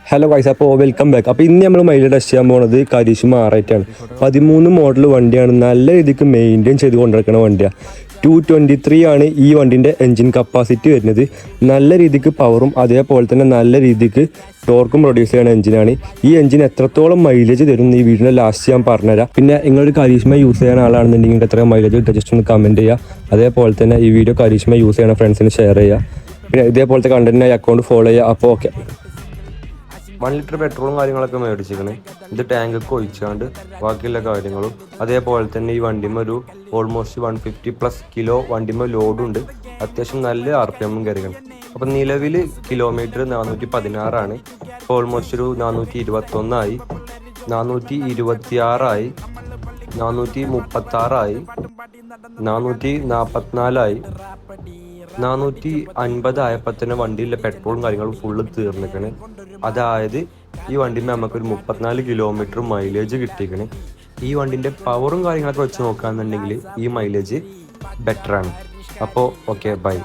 Hello guys, അപ്പോൾ welcome back. അപ്പോൾ ഇന്ന് നമ്മൾ മൈലേജ് ടെസ്റ്റ് ചെയ്യാൻ പോകുന്നത് കരീഷ്മ R8 ആണ്. 13 മോഡൽ വണ്ടിയാണ്. നല്ല രീതിക്ക് മെയിൻറ്റെയിൻ ചെയ്ത് കൊണ്ടിരിക്കുന്ന വണ്ടിയാണ്. 223 ആണ് ഈ വണ്ടിൻ്റെ എൻജിൻ കപ്പാസിറ്റി വരുന്നത്. നല്ല രീതിക്ക് പവറും അതേപോലെ തന്നെ നല്ല രീതിക്ക് ടോർക്കും പ്രൊഡ്യൂസ് ചെയ്യുന്ന എഞ്ചിനാണ്. ഈ എഞ്ചിൻ എത്രത്തോളം മൈലേജ് തരും ഈ വീഡിയോയുടെ ലാസ്റ്റ് ഞാൻ പറഞ്ഞുതരാം. പിന്നെ നിങ്ങളൊരു കരീഷ്മ യൂസ് ചെയ്യുന്ന ആളാണെന്നുണ്ടെങ്കിൽ എത്ര മൈലേജ് കിട്ടുക ജസ്റ്റ് ഒന്ന് കമൻറ്റ് ചെയ്യുക. അതേപോലെ തന്നെ ഈ വീഡിയോ കരീഷ്മ യൂസ് ചെയ്യുന്ന ഫ്രണ്ട്സിന് ഷെയർ ചെയ്യുക. പിന്നെ ഇതേപോലത്തെ കണ്ടന്റിനായി അക്കൗണ്ട് ഫോളോ ചെയ്യുക. അപ്പോൾ ഓക്കെ, 1 ലിറ്റർ പെട്രോളും കാര്യങ്ങളൊക്കെ മേടിച്ചിരിക്കണേ. ഇത് ടാങ്കൊക്കെ ഒഴിച്ചാണ്ട് ബാക്കിയുള്ള കാര്യങ്ങളും അതേപോലെ തന്നെ ഈ വണ്ടിമ ഒരു ഓൾമോസ്റ്റ് 150+ കിലോ വണ്ടിമ ലോഡുണ്ട്. അത്യാവശ്യം നല്ല RPM കയറിക്കണം. അപ്പം നിലവിൽ കിലോമീറ്റർ 416 ഇപ്പോൾ ഓൾമോസ്റ്റ് ഒരു 421 426 436 444 450 ആയപ്പോൾ തന്നെ വണ്ടിയിലെ പെട്രോളും കാര്യങ്ങളും ഫുള്ള് തീർന്നിക്കണേ. അതായത് ഈ വണ്ടിയിൽ നമുക്കൊരു 34 കിലോമീറ്റർ മൈലേജ് കിട്ടിയിരിക്കണേ. ഈ വണ്ടിൻ്റെ പവറും കാര്യങ്ങളൊക്കെ വെച്ച് നോക്കുകയാണെന്നുണ്ടെങ്കിൽ ഈ മൈലേജ് ബെറ്ററാണ്. അപ്പോൾ ഓക്കെ, ബൈ.